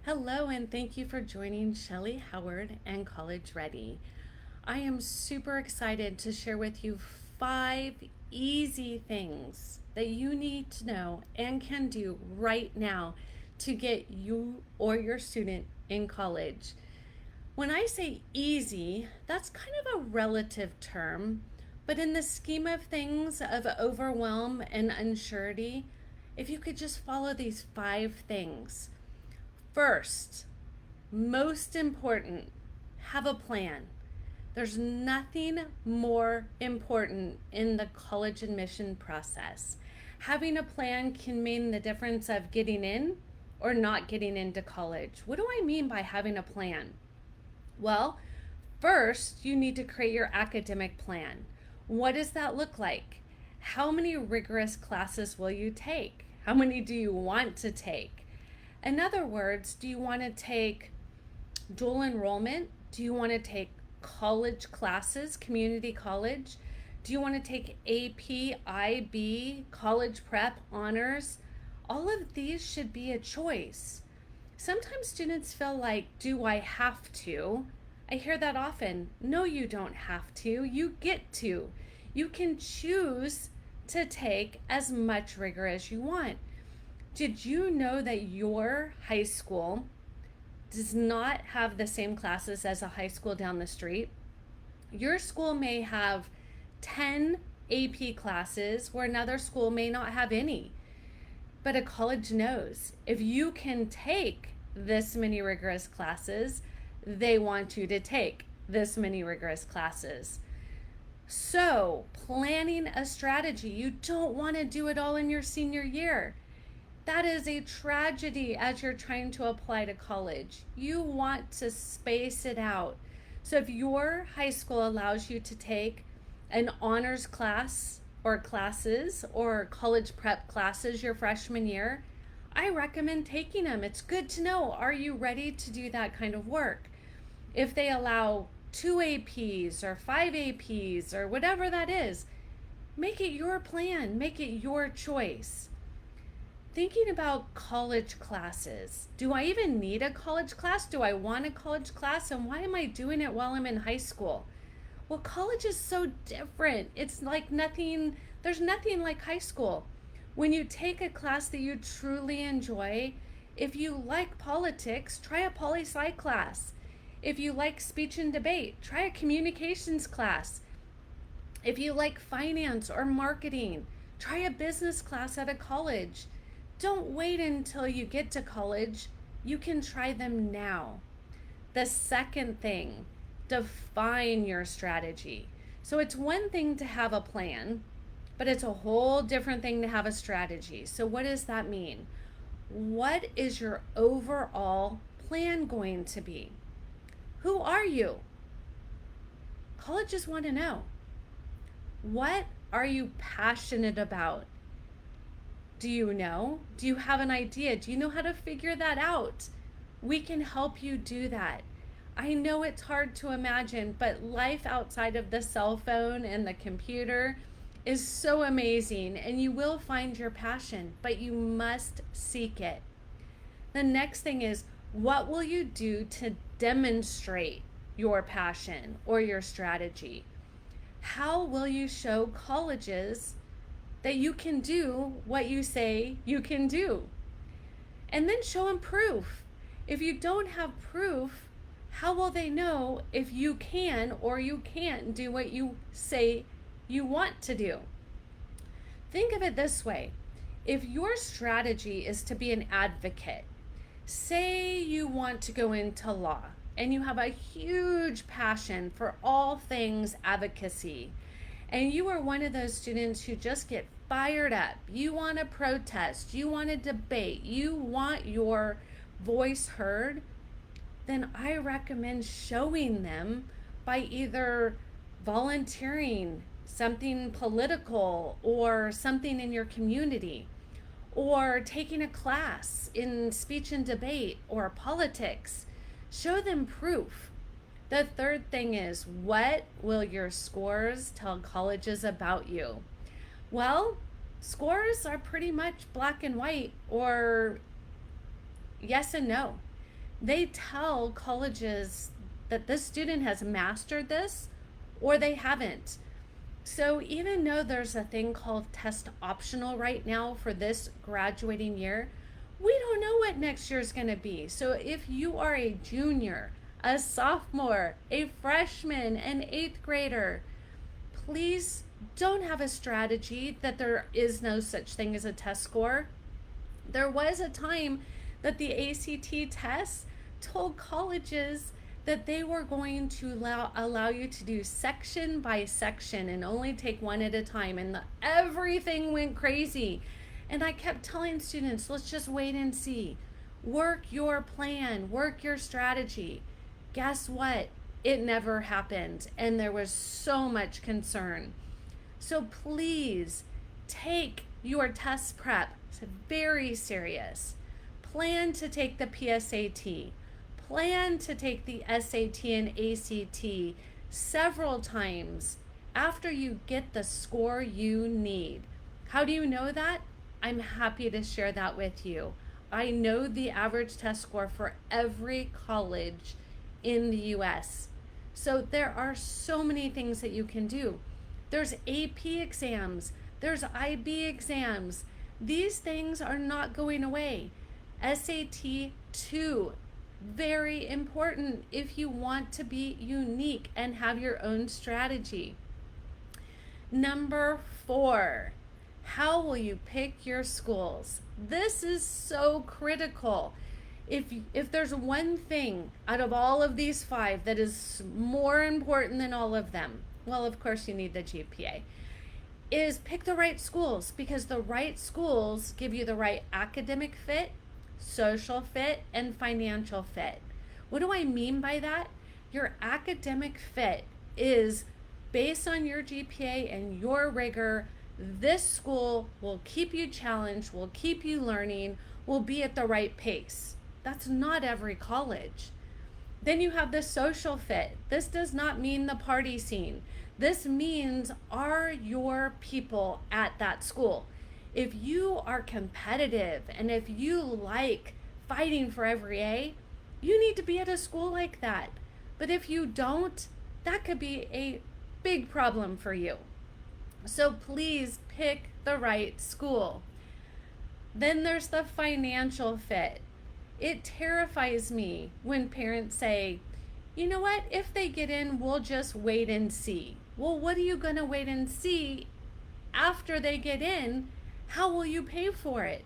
Hello, and thank you for joining Shelley Howard and College Ready. I am super excited to share with you 5 easy things that you need to know and can do right now to get you or your student in college. When I say easy, that's kind of a relative term, but in the scheme of things of overwhelm and unsurety, if you could just follow these 5 things. First, most important, have a plan. There's nothing more important in the college admission process. Having a plan can mean the difference of getting in or not getting into college. What do I mean by having a plan? Well, first, you need to create your academic plan. What does that look like? How many rigorous classes will you take? How many do you want to take? In other words, do you want to take dual enrollment? Do you want to take college classes, community college? Do you want to take AP, IB, college prep, honors? All of these should be a choice. Sometimes students feel like, do I have to? I hear that often. No, you don't have to. You get to. You can choose to take as much rigor as you want. Did you know that your high school does not have the same classes as a high school down the street? Your school may have 10 AP classes where another school may not have any. But a college knows if you can take this many rigorous classes, they want you to take this many rigorous classes. So, planning a strategy, you don't want to do it all in your senior year. That is a tragedy as you're trying to apply to college. You want to space it out. So if your high school allows you to take an honors class or classes or college prep classes your freshman year, I recommend taking them. It's good to know, are you ready to do that kind of work? If they allow 2 APs or 5 APs or whatever that is, make it your plan, make it your choice. Thinking about college classes. Do I even need a college class? Do I want a college class? And why am I doing it while I'm in high school? Well, college is so different. It's like nothing, there's nothing like high school. When you take a class that you truly enjoy, if you like politics, try a poli-sci class. If you like speech and debate, try a communications class. If you like finance or marketing, try a business class at a college. Don't wait until you get to college. You can try them now. The second thing, define your strategy. So it's one thing to have a plan, but it's a whole different thing to have a strategy. So what does that mean? What is your overall plan going to be? Who are you? Colleges want to know. What are you passionate about? Do you know? Do you have an idea? Do you know how to figure that out? We can help you do that. I know it's hard to imagine, but life outside of the cell phone and the computer is so amazing, and you will find your passion, but you must seek it. The next thing is, what will you do to demonstrate your passion or your strategy? How will you show colleges that you can do what you say you can do? And then show them proof. If you don't have proof, how will they know if you can or you can't do what you say you want to do? Think of it this way. If your strategy is to be an advocate, say you want to go into law and you have a huge passion for all things advocacy, and you are one of those students who just get fired up. You want to protest, you want to debate, you want your voice heard, then I recommend showing them by either volunteering something political or something in your community, or taking a class in speech and debate or politics. Show them proof. The third thing is, what will your scores tell colleges about you? Well, scores are pretty much black and white, or yes and no. They tell colleges that this student has mastered this or they haven't. So even though there's a thing called test optional right now for this graduating year, we don't know what next year is going to be. So if you are a junior, a sophomore, a freshman, an eighth grader, please don't have a strategy that there is no such thing as a test score. There was a time that the ACT test told colleges that they were going to allow you to do section by section and only take one at a time, and everything went crazy. And I kept telling students, let's just wait and see. Work your plan, work your strategy. Guess what? It never happened, and there was so much concern. So please take your test prep very serious. Plan to take the PSAT. Plan to take the SAT and ACT several times after you get the score you need. How do you know that? I'm happy to share that with you. I know the average test score for every college in the US. So there are so many things that you can do. There's AP exams, there's IB exams. These things are not going away. SAT 2, very important if you want to be unique and have your own strategy. Number 4, how will you pick your schools? This is so critical. If there's one thing out of all of these 5 that is more important than all of them, well, of course you need the GPA, is pick the right schools, because the right schools give you the right academic fit, social fit, and financial fit. What do I mean by that? Your academic fit is based on your GPA and your rigor. This school will keep you challenged, will keep you learning, will be at the right pace. That's not every college. Then you have the social fit. This does not mean the party scene. This means, are your people at that school? If you are competitive and if you like fighting for every A, you need to be at a school like that. But if you don't, that could be a big problem for you. So please pick the right school. Then there's the financial fit. It terrifies me when parents say, you know what, if they get in, we'll just wait and see. Well, what are you going to wait and see after they get in? How will you pay for it?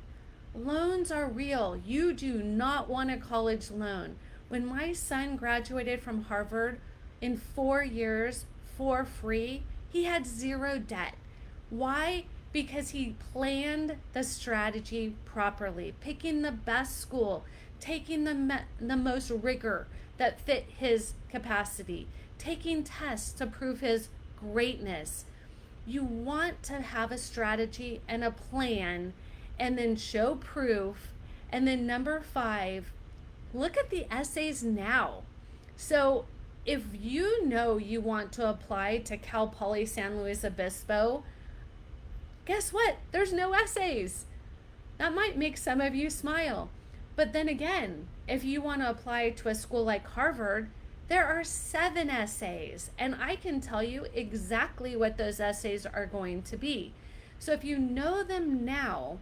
Loans are real. You do not want a college loan. When my son graduated from Harvard in 4 years for free, he had 0 debt. Why? Because he planned the strategy properly, picking the best school, taking the most rigor that fit his capacity, taking tests to prove his greatness. You want to have a strategy and a plan, and then show proof. And then number 5, look at the essays now. So if you know you want to apply to Cal Poly San Luis Obispo, guess what? There's no essays. That might make some of you smile. But then again, if you want to apply to a school like Harvard, there are 7 essays, and I can tell you exactly what those essays are going to be. So if you know them now,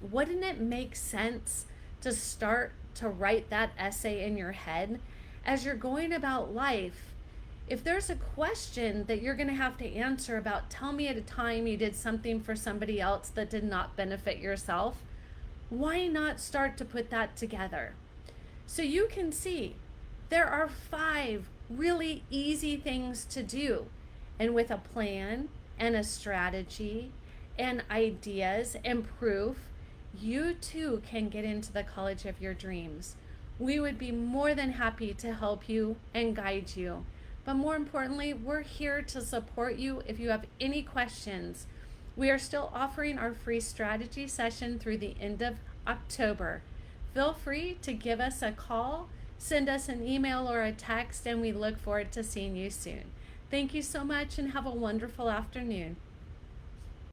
wouldn't it make sense to start to write that essay in your head as you're going about life? If there's a question that you're going to have to answer about, tell me at a time you did something for somebody else that did not benefit yourself, why not start to put that together? So you can see there are 5 really easy things to do. And with a plan and a strategy and ideas and proof, you too can get into the college of your dreams. We would be more than happy to help you and guide you. But more importantly, we're here to support you if you have any questions. We are still offering our free strategy session through the end of October. Feel free to give us a call, send us an email or a text, and we look forward to seeing you soon. Thank you so much and have a wonderful afternoon.